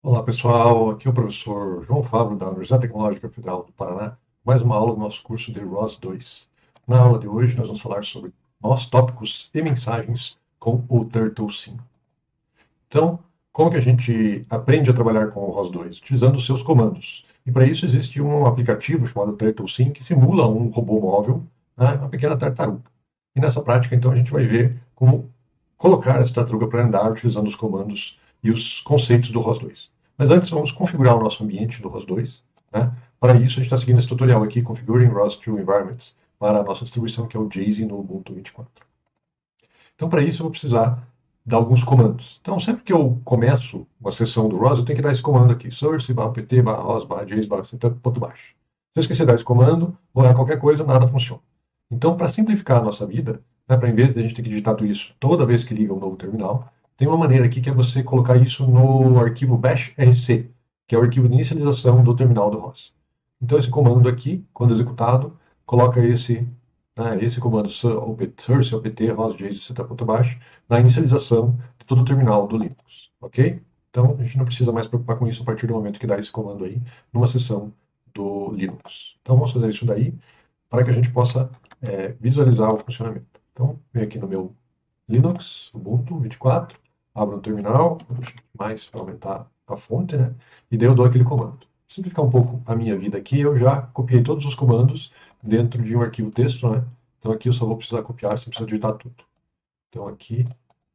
Olá pessoal, aqui é o professor João Fábio da Universidade Tecnológica Federal do Paraná, mais uma aula do nosso curso de ROS 2. Na aula de hoje nós vamos falar sobre nós, tópicos e mensagens com o TurtleSim. Então, como que a gente aprende a trabalhar com o ROS 2? Utilizando os seus comandos. E para isso existe um aplicativo chamado TurtleSim que simula um robô móvel, né, uma pequena tartaruga. E nessa prática, então, a gente vai ver como colocar essa tartaruga para andar utilizando os comandos e os conceitos do ROS 2. Mas antes, vamos configurar o nosso ambiente do ROS 2. Né? Para isso, a gente está seguindo esse tutorial aqui, Configuring ROS2 Environments, para a nossa distribuição, que é o Jazy no Ubuntu 24. Então, para isso, eu vou precisar dar alguns comandos. Então, sempre que eu começo uma sessão do ROS, eu tenho que dar esse comando aqui, source/pt/ROS/jazy/setup.bash. Se eu esquecer de dar esse comando, ou olhar qualquer coisa, nada funciona. Então, para simplificar a nossa vida, né, para em vez de a gente ter que digitar tudo isso toda vez que liga um novo terminal, tem uma maneira aqui que é você colocar isso no arquivo bash.rc, que é o arquivo de inicialização do terminal do ROS. Então, esse comando aqui, quando executado, coloca esse comando source opt ROS/jazy setup.bash na inicialização de todo o terminal do Linux, ok? Então, a gente não precisa mais preocupar com isso a partir do momento que dá esse comando aí numa sessão do Linux. Então, vamos fazer isso daí para que a gente possa visualizar o funcionamento. Então, venho aqui no meu Linux, Ubuntu 24, abro um terminal, mais para aumentar a fonte, né? E daí eu dou aquele comando. Simplificar um pouco a minha vida aqui, eu já copiei todos os comandos dentro de um arquivo texto, né? Então aqui eu só vou precisar copiar, sem precisar digitar tudo. Então aqui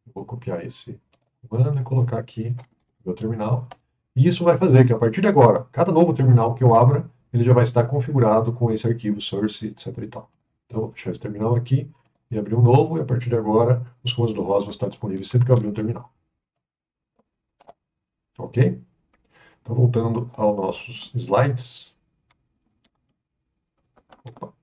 eu vou copiar esse comando e colocar aqui no meu terminal. E isso vai fazer que a partir de agora, cada novo terminal que eu abra, ele já vai estar configurado com esse arquivo source, etc e tal. Então, eu vou fechar esse terminal aqui e abrir um novo, e a partir de agora, os comandos do ROS vão estar disponíveis sempre que eu abrir um terminal. Ok? Então, voltando aos nossos slides. Opa.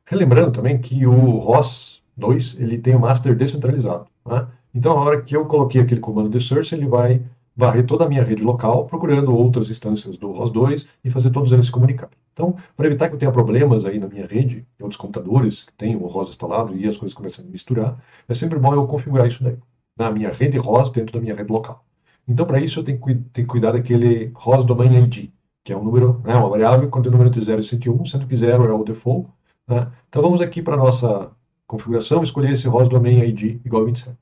Relembrando também que o ROS 2 ele tem o master descentralizado. Né? Então, a hora que eu coloquei aquele comando de source, ele vai varrer toda a minha rede local, procurando outras instâncias do ROS 2 e fazer todos eles se comunicarem. Então, para evitar que eu tenha problemas aí na minha rede, em outros computadores que têm o ROS instalado e as coisas começam a misturar, é sempre bom eu configurar isso daí, na minha rede ROS dentro da minha rede local. Então, para isso, eu tenho que cuidar daquele ROS Domain ID, que é um número, né, uma variável que contém o número entre 0 e 101, sendo que 0 é o default. Né? Então, vamos aqui para a nossa configuração, escolher esse ROS Domain ID igual a 27.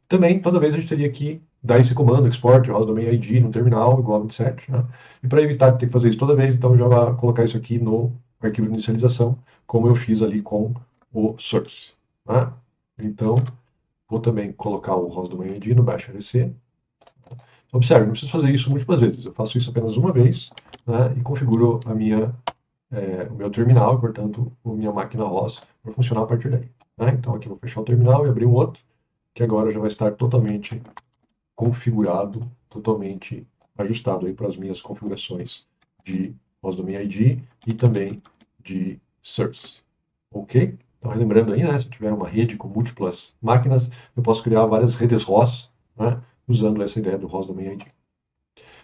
Também, toda vez a gente teria que dar esse comando, export ROS Domain ID no terminal igual a 27. Né? E para evitar de ter que fazer isso toda vez, então eu já vou colocar isso aqui no arquivo de inicialização, como eu fiz ali com o source. Né? Então, vou também colocar o ROS Domain ID no bash rc. Observe, não preciso fazer isso múltiplas vezes, eu faço isso apenas uma vez, né, e configuro o meu terminal, e, portanto, a minha máquina ROS vai funcionar a partir daí. Né? Então aqui eu vou fechar o terminal e abrir um outro, que agora já vai estar totalmente configurado, totalmente ajustado aí para as minhas configurações de ROS Domain ID e também de source. Ok? Então, relembrando aí, né, se eu tiver uma rede com múltiplas máquinas, eu posso criar várias redes ROS, né, usando essa ideia do ROS Domain ID.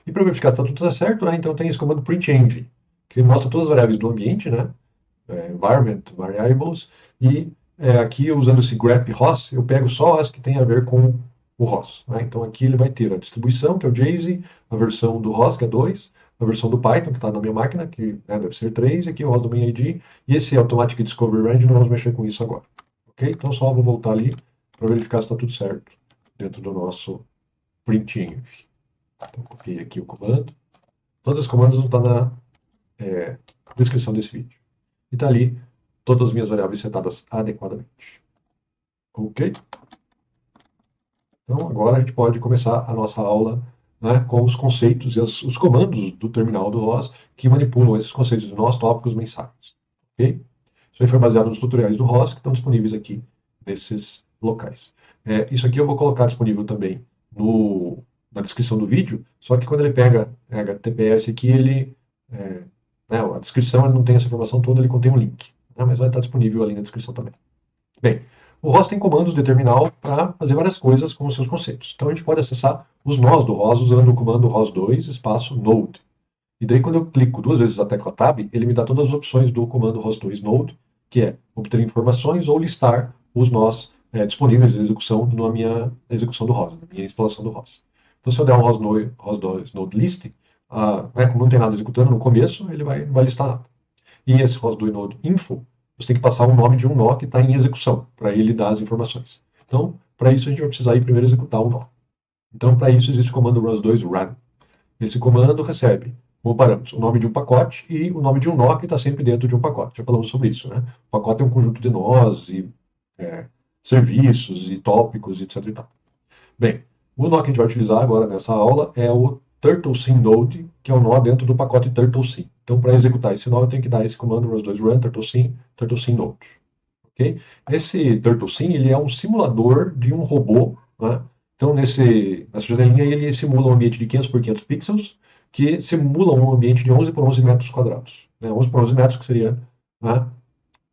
E para verificar se está tudo certo, né, então tem esse comando printenv, que mostra todas as variáveis do ambiente, né, environment variables, e aqui usando esse grep ROS, eu pego só as que têm a ver com o ROS. Né? Então aqui ele vai ter a distribuição, que é o Jazy, a versão do ROS, que é 2, a versão do Python, que está na minha máquina, que né, deve ser 3, e aqui o ROS Domain ID, e esse Automatic Discovery Range, não vamos mexer com isso agora. Ok? Então só vou voltar ali para verificar se está tudo certo dentro do nosso printenv. Então copiei aqui o comando. Todos os comandos vão estar na descrição desse vídeo. E está ali todas as minhas variáveis setadas adequadamente. Ok? Então, agora a gente pode começar a nossa aula, né, com os conceitos e os comandos do terminal do ROS que manipulam esses conceitos de nós, tópicos, mensagens. Ok? Isso aí foi baseado nos tutoriais do ROS que estão disponíveis aqui nesses locais. Isso aqui eu vou colocar disponível também na descrição do vídeo, só que quando ele pega HTTPS aqui, né, a descrição ele não tem essa informação toda, ele contém um link. Né, mas vai estar disponível ali na descrição também. Bem, o ROS tem comandos de terminal para fazer várias coisas com os seus conceitos. Então a gente pode acessar os nós do ROS usando o comando ROS2 espaço node. E daí quando eu clico duas vezes a tecla Tab, ele me dá todas as opções do comando ROS2 node, que é obter informações ou listar os nós disponíveis de execução na minha execução do ROS, na minha instalação do ROS. Então, se eu der um ROS2 node list, como não tem nada executando no começo, ele não vai listar nada. E esse ROS2 node info, você tem que passar o nome de um nó que está em execução, para ele dar as informações. Então, para isso, a gente vai precisar ir primeiro executar o nó. Então, para isso, existe o comando ROS2 run. Esse comando recebe como parâmetros o nome de um pacote e o nome de um nó que está sempre dentro de um pacote. Já falamos sobre isso, né? O pacote é um conjunto de nós e serviços e tópicos, etc. E tal. Bem, o nó que a gente vai utilizar agora nessa aula é o TurtleSyn Node, que é o nó dentro do pacote TurtleSyn. Então, para executar esse nó, eu tenho que dar esse comando ROS2 run TurtleSyn Node. Okay? Esse TurtleSyn, ele é um simulador de um robô, né? Então, nessa janelinha, ele simula um ambiente de 500 por 500 pixels, que simula um ambiente de 11 por 11 metros quadrados. 11 por 11 metros, que seria, né,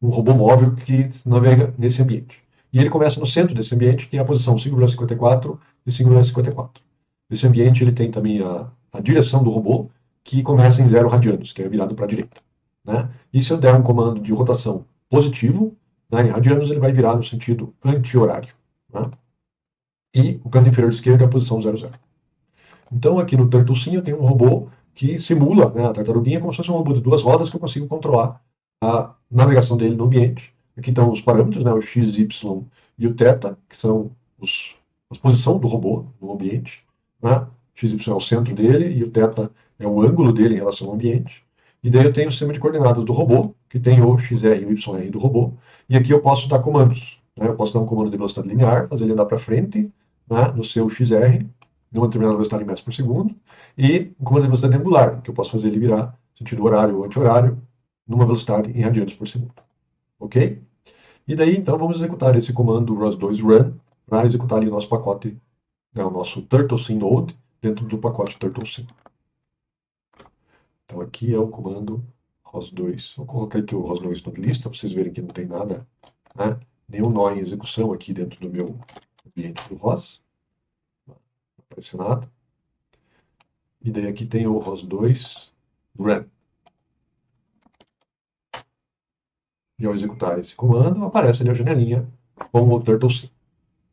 um robô móvel que navega nesse ambiente. E ele começa no centro desse ambiente, que é a posição 5,54 e 5,54. Esse ambiente ele tem também a direção do robô, que começa em 0 radianos, que é virado para a direita. Né? E se eu der um comando de rotação positivo, né, em radianos, ele vai virar no sentido anti-horário. Né? E o canto inferior esquerdo é a posição 00. Então, aqui no TurtleSyn eu tenho um robô que simula, né, a tartaruguinha como se fosse um robô de 2 rodas que eu consigo controlar a navegação dele no ambiente. Aqui estão os parâmetros, né, o x, y e o θ, que são a posição do robô no ambiente. Né? X, y é o centro dele e o θ é o ângulo dele em relação ao ambiente. E daí eu tenho o sistema de coordenadas do robô, que tem o XR e o YR do robô. E aqui eu posso dar comandos. Né? Eu posso dar um comando de velocidade linear, fazer ele andar para frente, né, no seu XR, numa determinada velocidade em metros por segundo, e um comando de velocidade angular, que eu posso fazer ele virar sentido horário ou anti-horário, numa velocidade em radianos por segundo. Ok? E daí, então, vamos executar esse comando ROS2 run para executar ali o nosso pacote, né, o nosso TurtleSyn Node, dentro do pacote TurtleSyn. Então, aqui é o comando ROS2. Vou colocar aqui o ROS2 Node list, para vocês verem que não tem nada, né, nenhum nó em execução aqui dentro do meu ambiente do ROS. Não aparece nada. E daí aqui tem o ROS2 run. E ao executar esse comando, aparece ali a janelinha com o TurtleSyn.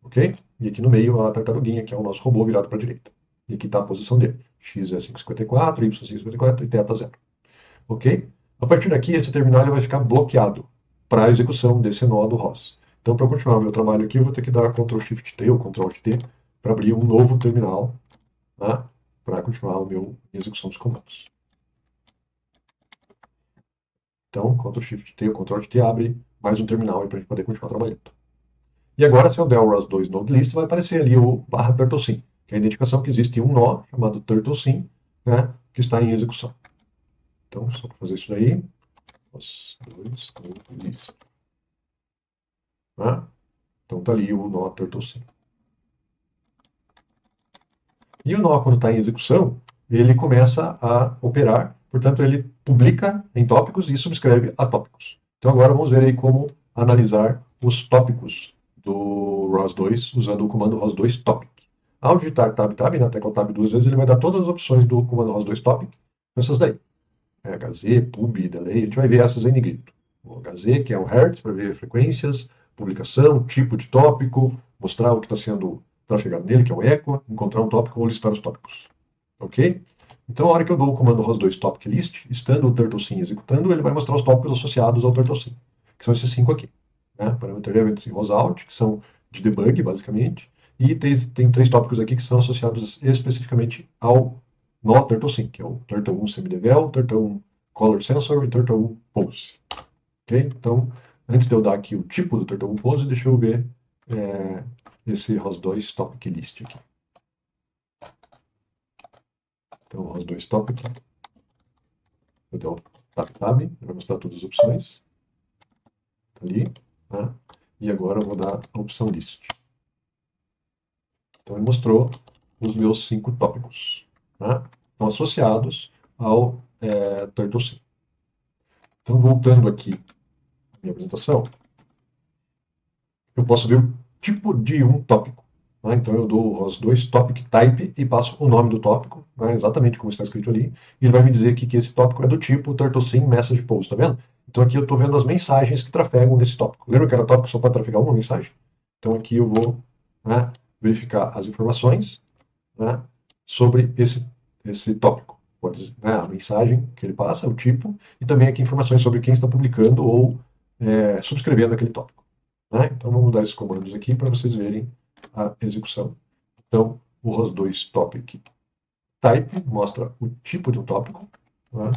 Ok? E aqui no meio a tartaruguinha, que é o nosso robô virado para a direita. E aqui está a posição dele. X é 554, Y 554 e θ 0. Ok? A partir daqui, esse terminal ele vai ficar bloqueado para a execução desse nó do ROS. Então, para continuar o meu trabalho aqui, eu vou ter que dar Ctrl+Shift+T ou Ctrl+T para abrir um novo terminal, né, para continuar a minha execução dos comandos. Então, Ctrl+Shift+T ou Ctrl+T abre mais um terminal para a gente poder continuar trabalhando. E agora, se eu der o ROS2 Node List, vai aparecer ali o /TurtleSyn, que é a identificação que existe um nó chamado TurtleSyn, né, que está em execução. Então, só para fazer isso daí, ROS2 Node List. Né? Então, está ali o nó TurtleSyn. E o nó, quando está em execução, ele começa a operar, portanto, ele publica em tópicos e subscreve a tópicos. Então, agora vamos ver aí como analisar os tópicos do ROS2 usando o comando ROS2 topic. Ao digitar tab na tecla tab 2 vezes, ele vai dar todas as opções do comando ROS2 topic, essas daí. HZ, pub, delay, a gente vai ver essas em negrito. O HZ, que é o hertz, para ver frequências, publicação, tipo de tópico, mostrar o que está sendo trafegado nele, que é o echo, encontrar um tópico ou listar os tópicos. Ok? Então, a hora que eu dou o comando ROS2 topic list, estando o TurtleSyn executando, ele vai mostrar os tópicos associados ao TurtleSyn, que são esses 5 aqui. Né? Parâmetro events e ROSOut, que são de debug, basicamente, e tem 3 tópicos aqui que são associados especificamente ao nó TurtleSyn, que é o Turtle1 semidevel, Turtle1 color sensor e Turtle1 pose. Ok? Então, antes de eu dar aqui o tipo do Turtle1 pose, deixa eu ver esse ROS2 topic list aqui. Então, ROS2 topic. Eu dou tab, vai mostrar todas as opções. Tá ali. Né? E agora eu vou dar a opção list. Então, ele mostrou os meus 5 tópicos. Né? Estão associados ao TurtleSyn. Então, voltando aqui à minha apresentação, eu posso ver o tipo de um tópico. Né? Então, eu dou o ROS2 topic type e passo o nome do tópico, né? Exatamente como está escrito ali, e ele vai me dizer que esse tópico é do tipo TurtleSyn message pose, tá vendo? Então, aqui eu estou vendo as mensagens que trafegam nesse tópico. Lembra que era tópico só para trafegar uma mensagem? Então aqui eu vou, né, verificar as informações, né, sobre esse tópico. Pode, né, a mensagem que ele passa, o tipo, e também aqui informações sobre quem está publicando ou subscrevendo aquele tópico. Né? Então vamos dar esses comandos aqui para vocês verem a execução. Então, o ROS2 topic type mostra o tipo de um tópico. Né?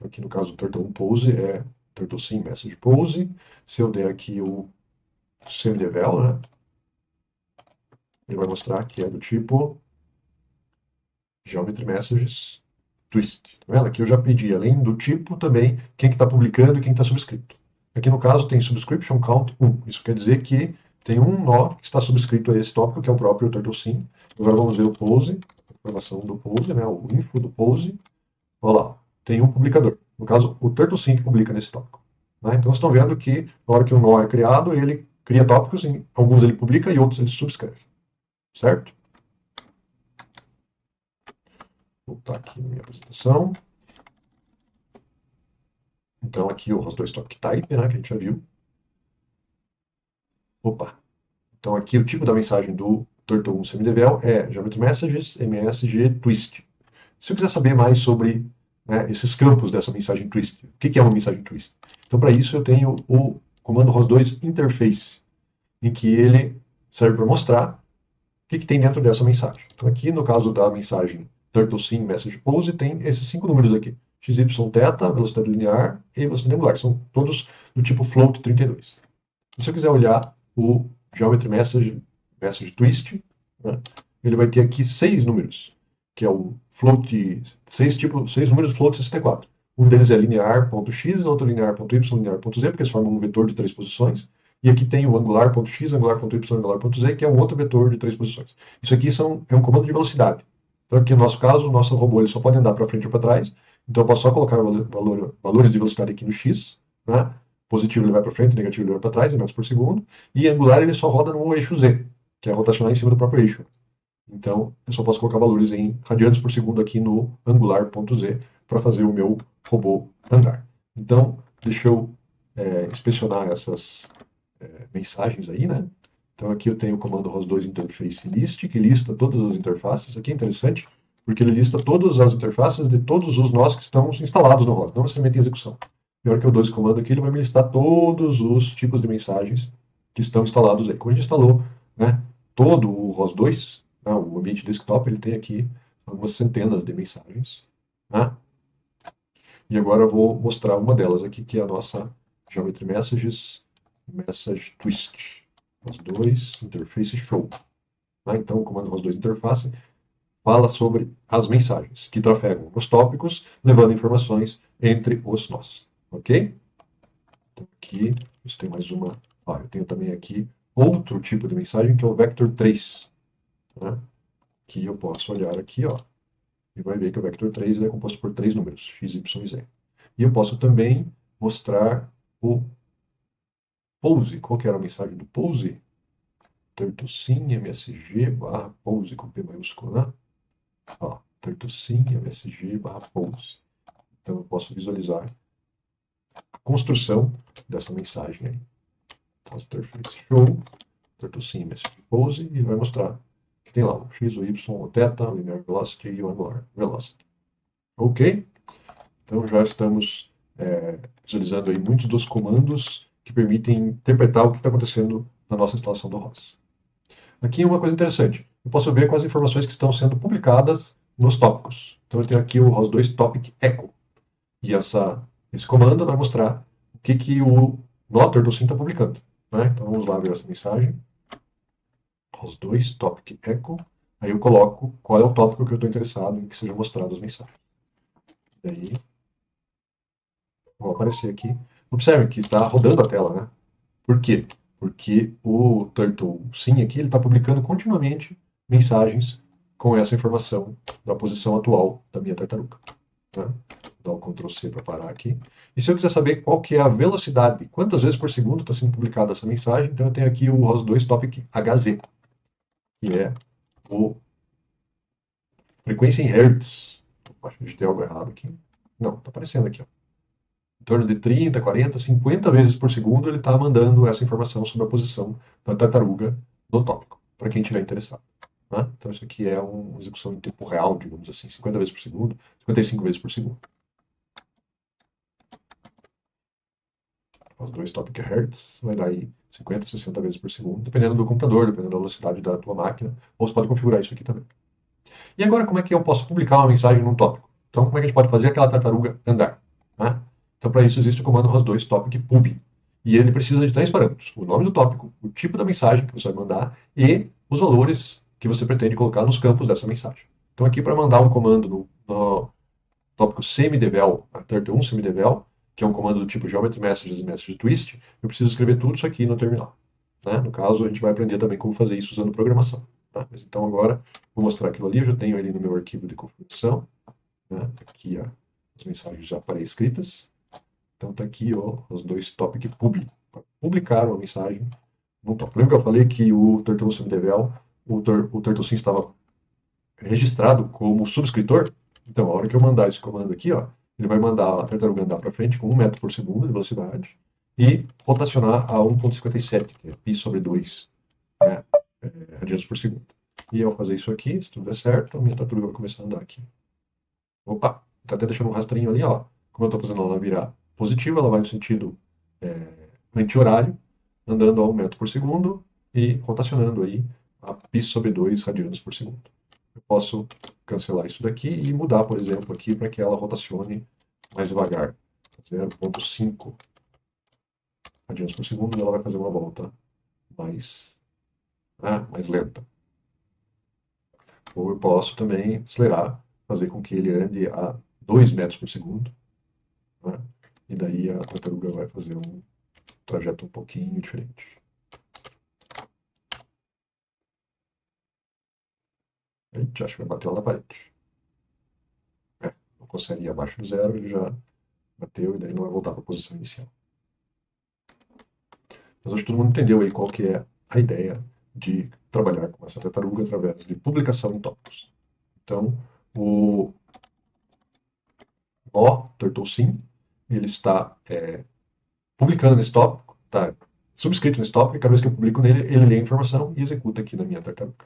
Aqui no caso do Turtle1 pose é TurtleSim message pose. Se eu der aqui o sendEval, né, ele vai mostrar que é do tipo Geometry Messages Twist. Tá vendo? Aqui eu já pedi, além do tipo, também quem que está publicando e quem está subscrito. Aqui no caso tem subscription count 1. Isso quer dizer que tem um nó que está subscrito a esse tópico, que é o próprio TurtleSim. Agora vamos ver o pose, a informação do pose, né, o info do pose. Olha lá, tem um publicador. No caso, o TurtleSim que publica nesse tópico. Né? Então vocês estão vendo que na hora que um nó é criado, ele cria tópicos, em alguns ele publica e outros ele subscreve. Certo? Vou voltar aqui na minha apresentação. Então aqui o ROS2 Topic Type, né, que a gente já viu. Opa! Então aqui o tipo da mensagem do Turtle1 semidevel é Geometry Messages MSG Twist. Se eu quiser saber mais sobre, né, esses campos dessa mensagem twist, o que é uma mensagem twist? Então para isso eu tenho o comando ROS2 Interface, em que ele serve para mostrar o que tem dentro dessa mensagem. Então aqui no caso da mensagem TurtleSim Message Pose tem esses 5 números aqui. XY θ, velocidade linear e velocidade angular. São todos do tipo float 32. E se eu quiser olhar o Geometry Message Twist, né, ele vai ter aqui 6 números, que é o float, 6 números float 64. Um deles é linear.x, outro linear.y, linear.z, porque eles formam um vetor de 3 posições. E aqui tem o angular.x, angular.y, angular.z, que é um outro vetor de 3 posições. Isso aqui é um comando de velocidade. Então aqui no nosso caso, o nosso robô ele só pode andar para frente ou para trás. Então eu posso só colocar valores de velocidade aqui no x, né? Positivo ele vai para frente, negativo ele vai para trás, em metros por segundo. E angular ele só roda no eixo z, que é rotacionar em cima do próprio eixo. Então eu só posso colocar valores em radianos por segundo aqui no angular.z para fazer o meu robô andar. Então deixa eu inspecionar essas mensagens aí, né? Então aqui eu tenho o comando ROS2 Interface List, que lista todas as interfaces. Aqui é interessante, porque ele lista todas as interfaces de todos os nós que estão instalados no ROS, não necessariamente em execução. Na hora que eu dou esse comando aqui, ele vai me listar todos os tipos de mensagens que estão instalados aí. Como a gente instalou, né, todo o ROS2, né, o ambiente desktop, ele tem aqui algumas centenas de mensagens. Né? E agora eu vou mostrar uma delas aqui, que é a nossa Geometry Messages Message Twist. ROS2 Interface Show. Né? Então, o comando ROS2 Interface fala sobre as mensagens que trafegam os tópicos, levando informações entre os nós. Ok? Então, aqui, isso tem mais uma. Eu tenho também aqui outro tipo de mensagem, que é o Vector 3. Né? Que eu posso olhar aqui, ó, e vai ver que o Vector 3 é composto por 3 números, x, y e z. E eu posso também mostrar o pose. Qual que era a mensagem do pose? TurtleSim MSG barra pose com P maiúsculo, né? Ó, TurtleSim MSG barra pose. Então eu posso visualizar a construção dessa mensagem aí. Então, Interface Show, TurtleSim MSG pose, e vai mostrar que tem lá o x, o y, o θ, o linear velocity e o angular velocity. Ok? Então já estamos visualizando aí muitos dos comandos que permitem interpretar o que está acontecendo na nossa instalação do ROS. Aqui uma coisa interessante, eu posso ver quais informações que estão sendo publicadas nos tópicos. Então eu tenho aqui o ROS2 Topic Echo. E esse comando vai mostrar o que o Notter do Sim está publicando. Né? Então vamos lá ver essa mensagem. ROS2 Topic Echo. Aí eu coloco qual é o tópico que eu estou interessado em que sejam mostradas as mensagens. E aí vou aparecer aqui. Observe que está rodando a tela, né? Por quê? Porque o TurtleSim aqui ele está publicando continuamente mensagens com essa informação da posição atual da minha tartaruga. Né? Vou dar o Ctrl C para parar aqui. E se eu quiser saber qual que é a velocidade, quantas vezes por segundo está sendo publicada essa mensagem, então eu tenho aqui o ROS2 Topic HZ, que é o frequência em Hertz. Acho que tem algo errado aqui. Não, está aparecendo aqui. Ó. em torno de 30, 40, 50 vezes por segundo, ele está mandando essa informação sobre a posição da tartaruga no tópico, para quem estiver interessado. Né? Então, isso aqui é uma execução em tempo real, digamos assim, 50 vezes por segundo, 55 vezes por segundo. Os dois topic hertz vai dar aí 50, 60 vezes por segundo, dependendo do computador, dependendo da velocidade da tua máquina, ou você pode configurar isso aqui também. E agora, como é que eu posso publicar uma mensagem num tópico? Então, como é que a gente pode fazer aquela tartaruga andar? Né? Então, para isso, existe o comando ROS2 topic pub. E ele precisa de 3 parâmetros: o nome do tópico, o tipo da mensagem que você vai mandar e os valores que você pretende colocar nos campos dessa mensagem. Então, aqui, para mandar um comando no tópico semidevel, a turtle1 semidevel, que é um comando do tipo geometry messages e message twist, eu preciso escrever tudo isso aqui no terminal. Né? No caso, a gente vai aprender também como fazer isso usando programação. Tá? Mas então, agora, vou mostrar aquilo ali. Eu já tenho ele no meu arquivo de configuração. Né? Aqui as mensagens já pré-escritas. Então, está aqui os dois topic pub, para publicar uma mensagem no tópico. Lembra que eu falei que o turtle semidevel, o turtle estava registrado como subscritor? Então, a hora que eu mandar esse comando aqui, ele vai mandar a tartaruga andar para frente com 1 metro por segundo de velocidade e rotacionar a 1,57, que é π sobre 2, né, radianos por segundo. E ao fazer isso aqui, se tudo der certo, a minha tartaruga vai começar a andar aqui. Opa, está até deixando um rastrinho ali, ó. Como eu estou fazendo ela virar positiva, ela vai no sentido anti-horário, andando a 1 metro por segundo e rotacionando aí a π sobre 2 radianos por segundo. Eu posso cancelar isso daqui e mudar, por exemplo, aqui para que ela rotacione mais devagar. 0,5 radianos por segundo, e ela vai fazer uma volta mais lenta. Ou eu posso também acelerar, fazer com que ele ande a 2 metros por segundo. Né? E daí a tartaruga vai fazer um trajeto um pouquinho diferente. A gente acha que vai bater lá na parede. Não consegue ir abaixo do zero, ele já bateu e daí não vai voltar para a posição inicial. Mas acho que todo mundo entendeu aí qual que é a ideia de trabalhar com essa tartaruga através de publicação em tópicos. Então, o turtlesim, ele está publicando nesse tópico, está subscrito nesse tópico, e cada vez que eu publico nele, ele lê a informação e executa aqui na minha tartaruga.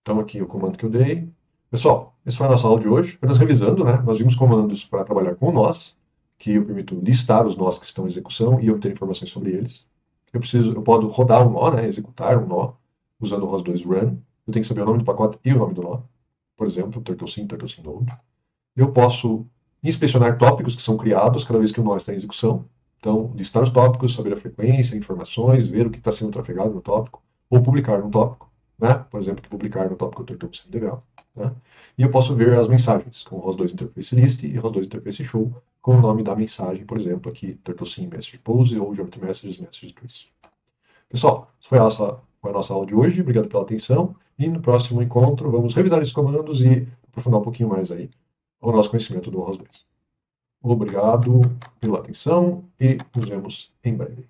Então, aqui o comando que eu dei. Pessoal, esse foi a nossa aula de hoje. Apenas revisando, né? Nós vimos comandos para trabalhar com nós, que eu permito listar os nós que estão em execução e obter informações sobre eles. Eu posso rodar um nó, né? Executar um nó, usando o ROS2 run. Eu tenho que saber o nome do pacote e o nome do nó. Por exemplo, turtlesim node. Eu posso inspecionar tópicos que são criados cada vez que o nó está em execução. Então, listar os tópicos, saber a frequência, informações, ver o que está sendo trafegado no tópico, ou publicar no tópico. Né? Por exemplo, que publicar no tópico turtlesim legal. Né? E eu posso ver as mensagens com ROS2 interface list e ROS2 interface show com o nome da mensagem, por exemplo, aqui turtlesim message pose ou geometry messages message twist. Pessoal, essa foi a nossa aula de hoje. Obrigado pela atenção. E no próximo encontro vamos revisar esses comandos e aprofundar um pouquinho mais aí o nosso conhecimento do ROS2. Obrigado pela atenção e nos vemos em breve.